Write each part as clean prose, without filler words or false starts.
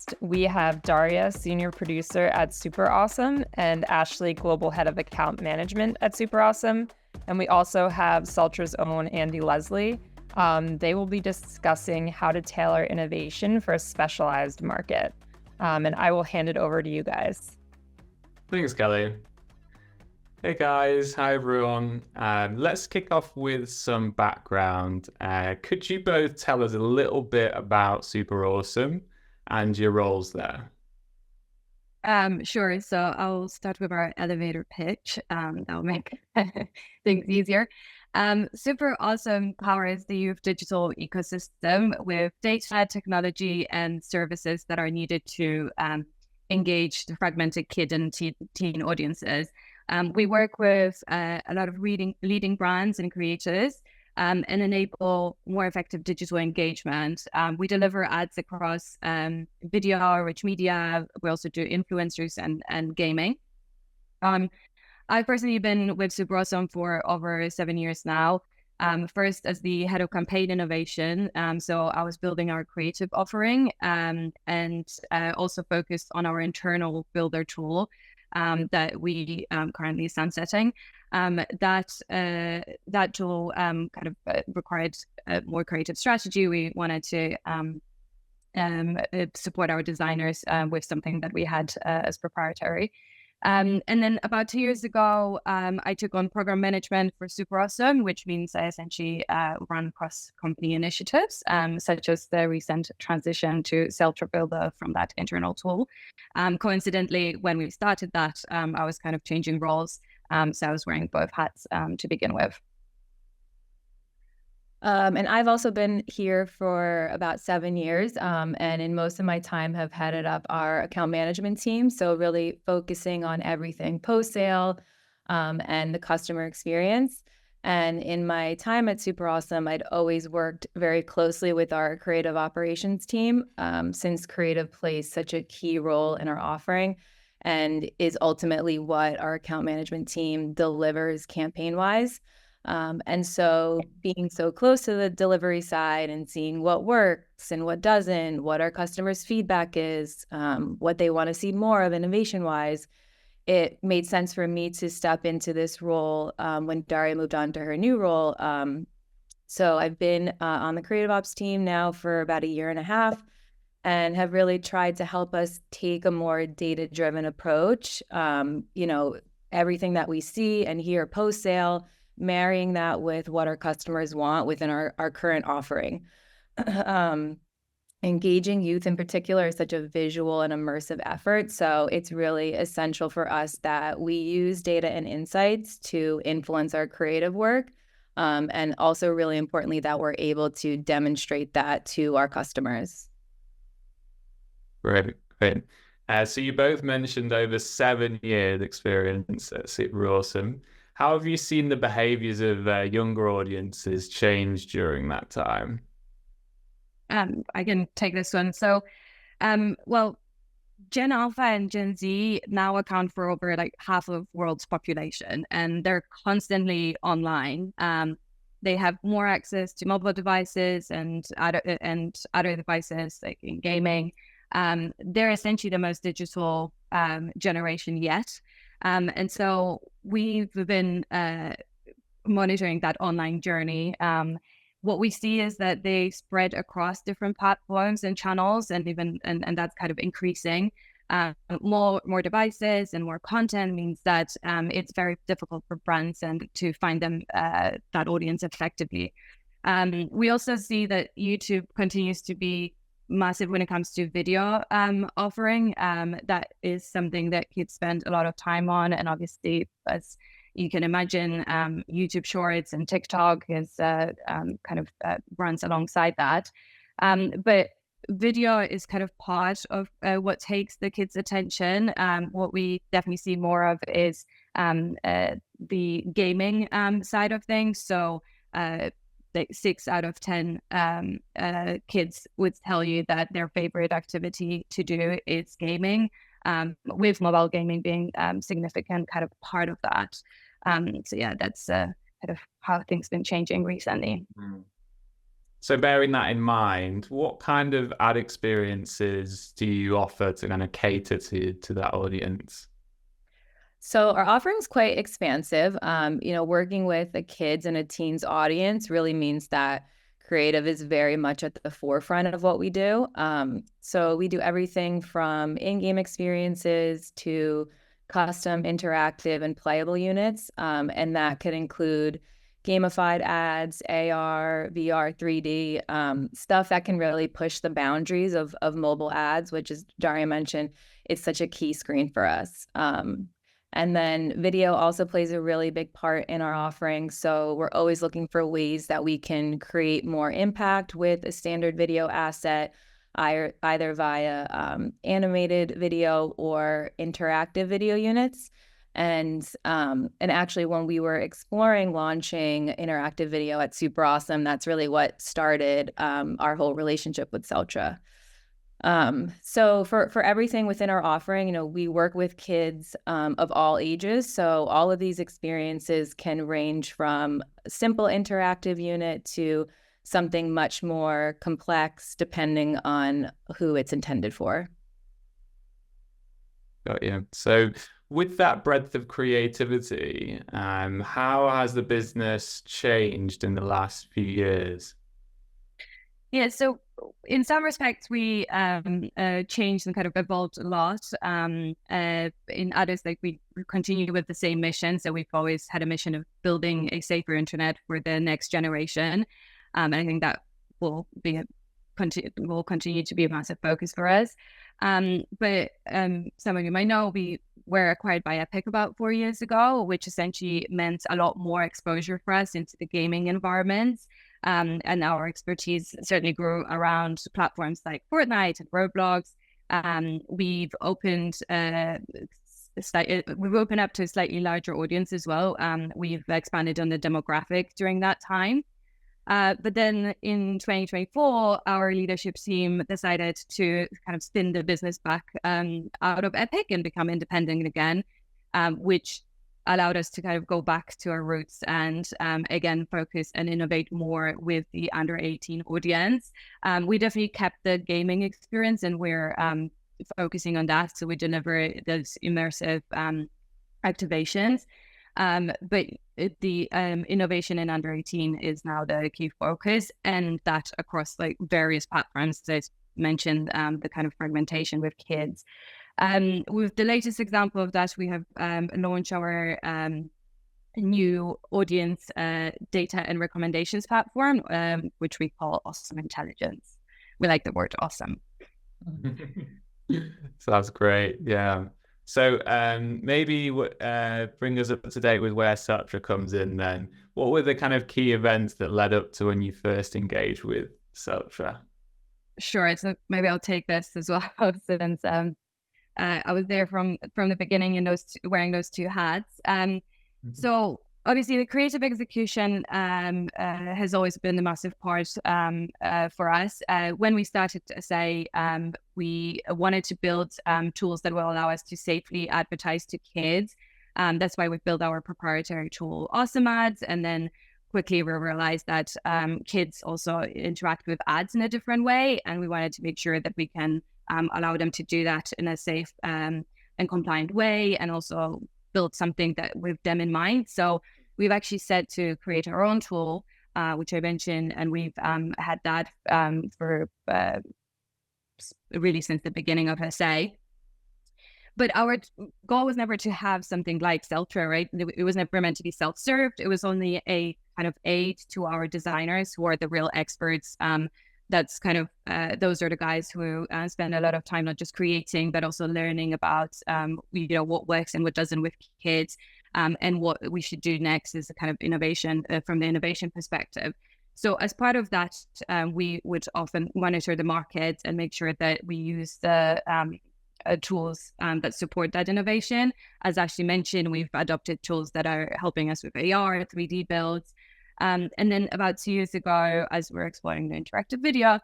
host. We have Daria, senior producer at SuperAwesome, and Ashley, global head of account management at SuperAwesome. And we also have Celtra's own Andy Leslie. They will be discussing how to tailor innovation for a specialized market. And I will hand it over to you guys. Thanks, Kelly. Hey guys, hi everyone. Let's kick off with some background. Could you both tell us a little bit about SuperAwesome and your roles there? Sure. So I'll start with our elevator pitch. That'll make things easier. SuperAwesome powers the youth digital ecosystem with data, technology, and services that are needed to engage the fragmented kid and teen audiences. We work with a lot of leading brands and creators and enable more effective digital engagement. We deliver ads across video, rich media. We also do influencers and gaming. I've personally been with SuperAwesome for over 7 years now. First as the head of campaign innovation. So I was building our creative offering and also focused on our internal builder tool that we currently sunsetting. That tool required a more creative strategy. We wanted to support our designers with something that we had as proprietary. And then about 2 years ago, I took on program management for SuperAwesome, which means I essentially run cross-company initiatives, such as the recent transition to Celtra Builder from that internal tool. Coincidentally, when we started that, I was kind of changing roles. So I was wearing both hats to begin with. And I've also been here for about 7 years, and in most of my time have headed up our account management team. So really focusing on everything post-sale and the customer experience. And in my time at SuperAwesome, I'd always worked very closely with our creative operations team, since creative plays such a key role in our offering and is ultimately what our account management team delivers campaign-wise. And so being so close to the delivery side and seeing what works and what doesn't, what our customers' feedback is, what they want to see more of innovation-wise, it made sense for me to step into this role when Daria moved on to her new role. So I've been on the creative ops team now for about 1.5 years and have really tried to help us take a more data-driven approach. Everything that we see and hear post-sale, marrying that with what our customers want within our current offering. Engaging youth in particular is such a visual and immersive effort. So it's really essential for us that we use data and insights to influence our creative work. And also really importantly, that we're able to demonstrate that to our customers. Great. So you both mentioned over 7 years experience at SuperAwesome. How have you seen the behaviors of younger audiences change during that time? I can take this one. So, Gen Alpha and Gen Z now account for over half of the world's population, and they're constantly online. They have more access to mobile devices and other devices like in gaming. They're essentially the most digital generation yet. And so we've been monitoring that online journey. What we see is that they spread across different platforms and channels, and that's kind of increasing. More devices and more content means that it's very difficult for brands and to find them that audience effectively. We also see that YouTube continues to be massive when it comes to video offering. That is something that kids spend a lot of time on, and obviously, as you can imagine, YouTube Shorts and TikTok is runs alongside that. But video is kind of part of what takes the kids' attention. What we definitely see more of is the gaming side of things. So 6 out of 10 kids would tell you that their favorite activity to do is gaming, with mobile gaming being significant kind of part of that. So yeah, that's kind of how things been changing recently. So bearing that in mind, what kind of ad experiences do you offer to kind of cater to that audience? So our offering's quite expansive. Working with a kids and a teens audience really means that creative is very much at the forefront of what we do. So we do everything from in-game experiences to custom interactive and playable units. And that could include gamified ads, AR, VR, 3D, stuff that can really push the boundaries of mobile ads, which, as Daria mentioned, is such a key screen for us. And then video also plays a really big part in our offering. So we're always looking for ways that we can create more impact with a standard video asset, either via animated video or interactive video units. And actually, when we were exploring launching interactive video at SuperAwesome, that's really what started our whole relationship with Celtra. So for everything within our offering, we work with kids of all ages. So all of these experiences can range from a simple interactive unit to something much more complex, depending on who it's intended for. Got you. So with that breadth of creativity, how has the business changed in the last few years? Yeah, so in some respects, we changed and kind of evolved a lot. In others, like we continue with the same mission. So we've always had a mission of building a safer internet for the next generation. And I think that will continue to be a massive focus for us. But some of you might know we were acquired by Epic about 4 years ago, which essentially meant a lot more exposure for us into the gaming environments. And our expertise certainly grew around platforms like Fortnite and Roblox. We've opened up to a slightly larger audience as well. We've expanded on the demographic during that time. But then in 2024, our leadership team decided to kind of spin the business back out of Epic and become independent again, which allowed us to kind of go back to our roots and again focus and innovate more with the under 18 audience. We definitely kept the gaming experience and we're focusing on that. So we deliver those immersive activations. But the innovation in under 18 is now the key focus, and that across like various platforms. So I mentioned the kind of fragmentation with kids. With the latest example of that, we have launched our new audience data and recommendations platform, which we call Awesome Intelligence. We like the word awesome. So that's great. Yeah. So maybe bring us up to date with where Celtra comes in then. What were the kind of key events that led up to when you first engaged with Celtra? Sure. So maybe I'll take this as well, since I was there from the beginning in wearing those two hats. So obviously the creative execution has always been a massive part for us. When we started to say we wanted to build tools that will allow us to safely advertise to kids. That's why we built our proprietary tool, Awesome Ads, and then quickly we realized that kids also interact with ads in a different way, and we wanted to make sure that we can allow them to do that in a safe and compliant way, and also build something that with them in mind. So we've actually set to create our own tool, which I mentioned, and we've had that for really since the beginning of SA. But our goal was never to have something like Celtra, right? It was never meant to be self-served. It was only a kind of aid to our designers who are the real experts. That's kind of, those are the guys who spend a lot of time not just creating, but also learning about, what works and what doesn't with kids, and what we should do next is a kind of innovation from the innovation perspective. So as part of that, we would often monitor the market and make sure that we use the tools that support that innovation. As Ashley mentioned, we've adopted tools that are helping us with AR, 3D builds. And then about 2 years ago, as we're exploring the interactive video,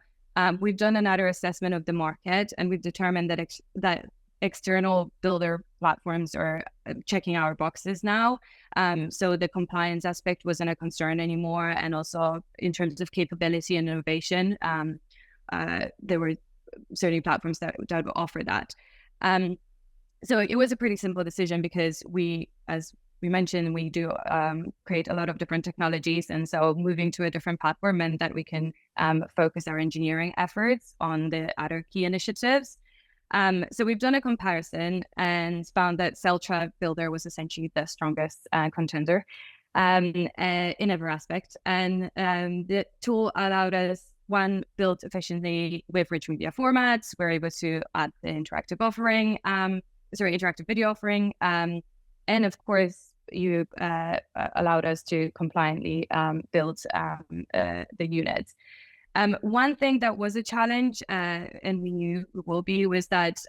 we've done another assessment of the market, and we've determined that external builder platforms are checking our boxes now. So the compliance aspect wasn't a concern anymore. And also in terms of capability and innovation, there were certainly platforms that offer that. So it was a pretty simple decision because we, as we mentioned, we do create a lot of different technologies. And so moving to a different platform meant that we can focus our engineering efforts on the other key initiatives. So we've done a comparison and found that Celtra Builder was essentially the strongest contender in every aspect. And the tool allowed us, one, build efficiently with rich media formats. We're able to add the interactive video offering. And of course, you allowed us to compliantly build the units. One thing that was a challenge, and we knew will be, was that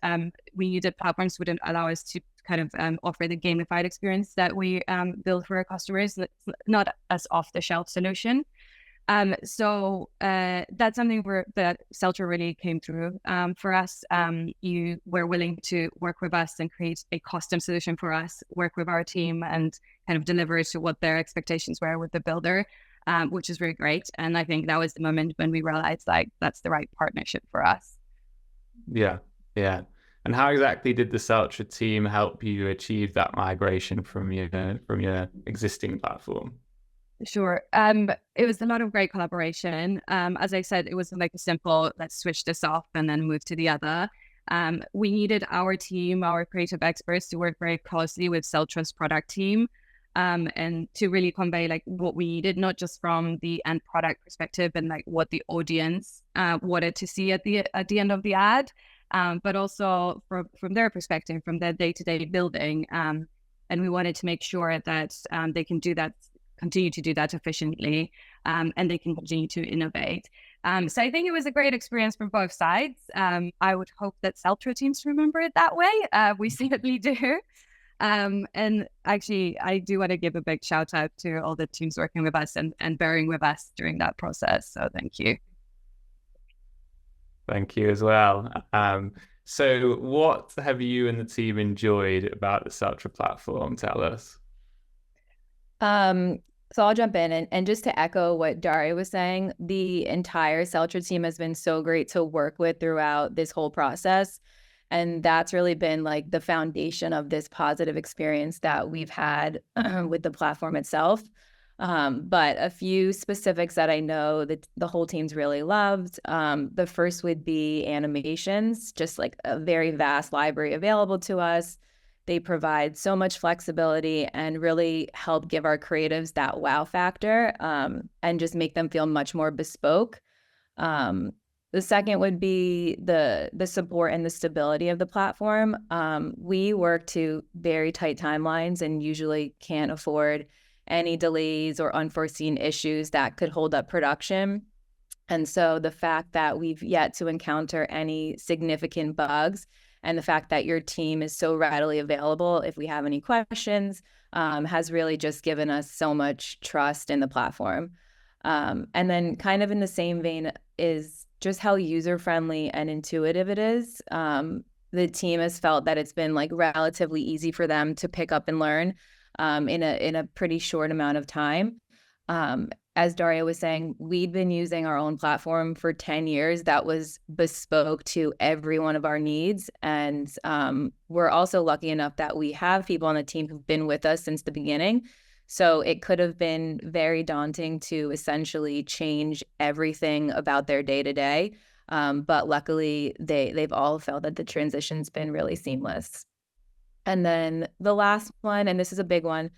we knew that platforms wouldn't allow us to kind of offer the gamified experience that we build for our customers. It's not as off-the-shelf solution. So that's something that Celtra really came through for us. You were willing to work with us and create a custom solution for us, work with our team and kind of deliver to what their expectations were with the builder, which is really great. And I think that was the moment when we realized like that's the right partnership for us. Yeah, yeah. And how exactly did the Celtra team help you achieve that migration from your existing platform? Sure. It was a lot of great collaboration. As I said, it wasn't like a simple, let's switch this off and then move to the other. We needed our team, our creative experts, to work very closely with Celtra's product team, and to really convey like what we needed, not just from the end product perspective and like what the audience wanted to see at the end of the ad, but also from their perspective, from their day-to-day building. And we wanted to make sure that they can continue to do that efficiently, and they can continue to innovate. So I think it was a great experience from both sides. I would hope that Celtra teams remember it that way. We certainly do. And actually, I do want to give a big shout out to all the teams working with us and bearing with us during that process. So thank you. Thank you as well. So what have you and the team enjoyed about the Celtra platform? Tell us. So I'll jump in and just to echo what Daria was saying, the entire Celtra team has been so great to work with throughout this whole process. And that's really been like the foundation of this positive experience that we've had with the platform itself. But a few specifics that I know that the whole team's really loved. The first would be animations, just like a very vast library available to us. They provide so much flexibility and really help give our creatives that wow factor, and just make them feel much more bespoke. The second would be the support and the stability of the platform. We work to very tight timelines and usually can't afford any delays or unforeseen issues that could hold up production. And so the fact that we've yet to encounter any significant bugs, and the fact that your team is so readily available if we have any questions, has really just given us so much trust in the platform. And then kind of in the same vein is just how user-friendly and intuitive it is. The team has felt that it's been like relatively easy for them to pick up and learn in a pretty short amount of time. As Daria was saying, we'd been using our own platform for 10 years that was bespoke to every one of our needs. And we're also lucky enough that we have people on the team who've been with us since the beginning. So it could have been very daunting to essentially change everything about their day-to-day. But luckily, they've all felt that the transition's been really seamless. And then the last one, and this is a big one,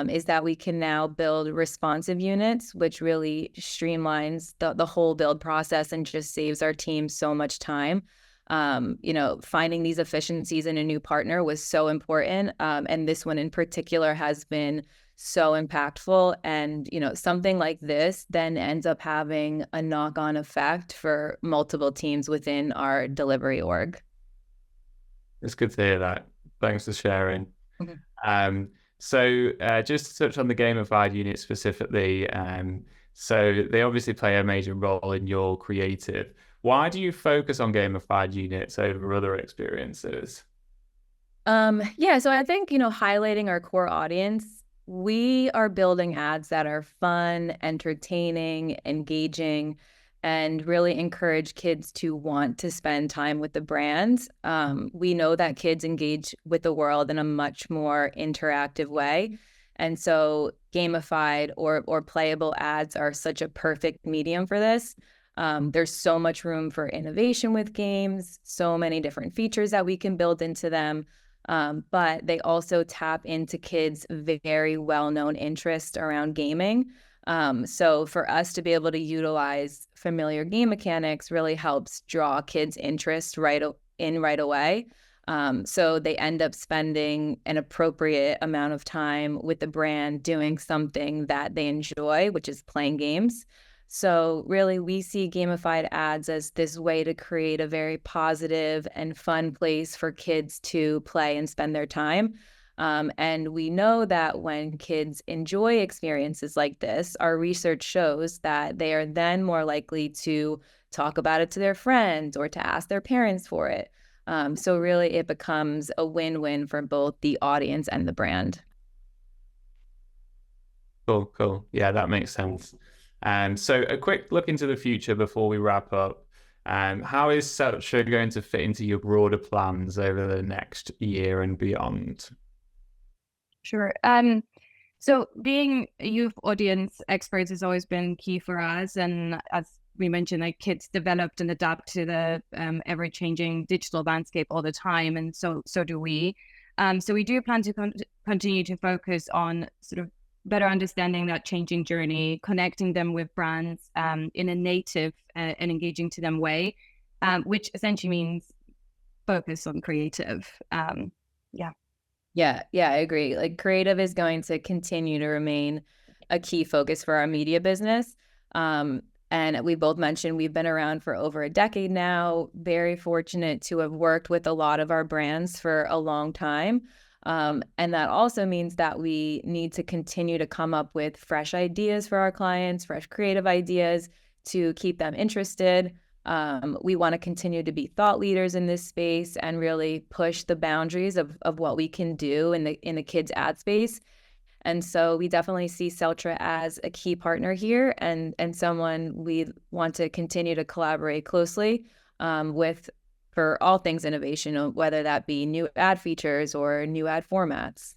is that we can now build responsive units, which really streamlines the whole build process and just saves our team so much time. Finding these efficiencies in a new partner was so important. And this one in particular has been so impactful. And, something like this then ends up having a knock-on effect for multiple teams within our delivery org. It's good to hear that. Thanks for sharing. Okay. So just to touch on the gamified unit specifically, so they obviously play a major role in your creative. Why do you focus on gamified units over other experiences? Yeah, so I think, highlighting our core audience, we are building ads that are fun, entertaining, engaging, and really encourage kids to want to spend time with the brand. We know that kids engage with the world in a much more interactive way. And so gamified or playable ads are such a perfect medium for this. There's so much room for innovation with games, so many different features that we can build into them. But they also tap into kids' very well-known interest around gaming. So for us to be able to utilize familiar game mechanics really helps draw kids' interest right away. So they end up spending an appropriate amount of time with the brand doing something that they enjoy, which is playing games. So really, we see gamified ads as this way to create a very positive and fun place for kids to play and spend their time. And we know that when kids enjoy experiences like this, our research shows that they are then more likely to talk about it to their friends or to ask their parents for it. So really, it becomes a win-win for both the audience and the brand. Cool, cool. Yeah, that makes sense. So a quick look into the future before we wrap up. How is Celtra going to fit into your broader plans over the next year and beyond? Sure. So being youth audience experts has always been key for us. And as we mentioned, like kids developed and adapt to the ever-changing digital landscape all the time. And so do we. So we do plan to continue to focus on sort of better understanding that changing journey, connecting them with brands in a native and engaging to them way, which essentially means focus on creative. Yeah. Yeah, I agree. Like creative is going to continue to remain a key focus for our media business. And we both mentioned we've been around for over a decade now, very fortunate to have worked with a lot of our brands for a long time. And that also means that we need to continue to come up with fresh ideas for our clients, fresh creative ideas to keep them interested. We want to continue to be thought leaders in this space and really push the boundaries of what we can do in the kids ad space. And so we definitely see Celtra as a key partner here and someone we want to continue to collaborate closely with for all things innovation, whether that be new ad features or new ad formats.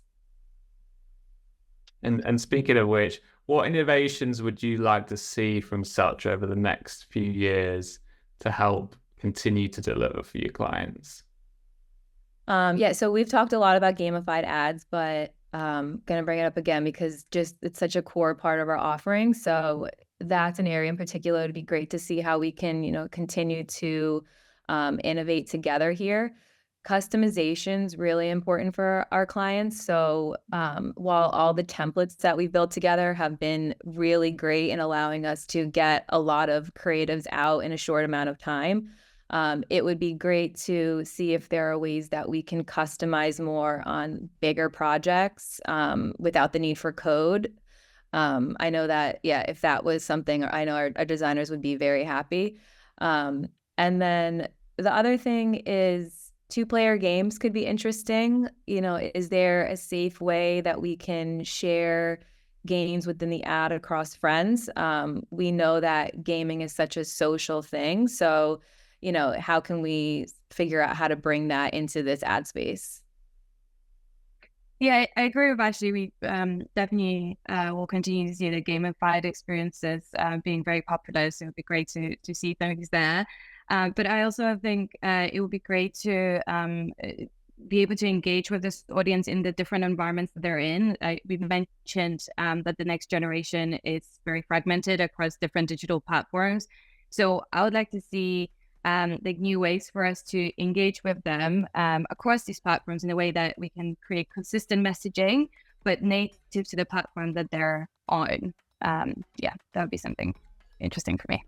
And speaking of which, what innovations would you like to see from Celtra over the next few years to help continue to deliver for your clients? Yeah, so we've talked a lot about gamified ads, but gonna bring it up again because just it's such a core part of our offering. So that's an area in particular. It'd be great to see how we can, continue to innovate together here. Customization's really important for our clients. So while all the templates that we've built together have been really great in allowing us to get a lot of creatives out in a short amount of time, it would be great to see if there are ways that we can customize more on bigger projects without the need for code. I know that, yeah, if that was something, I know our designers would be very happy. And then the other thing is two-player games could be interesting. Is there a safe way that we can share games within the ad across friends? We know that gaming is such a social thing. So, how can we figure out how to bring that into this ad space? Yeah, I agree with Ashley. We definitely will continue to see the gamified experiences being very popular. So it'd be great to see things there. But I also think it would be great to be able to engage with this audience in the different environments that they're in. We've mentioned that the next generation is very fragmented across different digital platforms. So I would like to see like new ways for us to engage with them across these platforms in a way that we can create consistent messaging, but native to the platform that they're on. Yeah, that would be something interesting for me.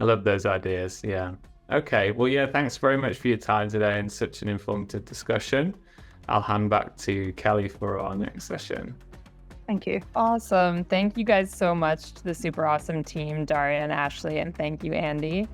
I love those ideas. Yeah. Okay. Well, yeah, thanks very much for your time today and such an informative discussion. I'll hand back to Kelly for our next session. Thank you. Awesome. Thank you guys so much to the SuperAwesome team, Daria and Ashley, and thank you, Andy.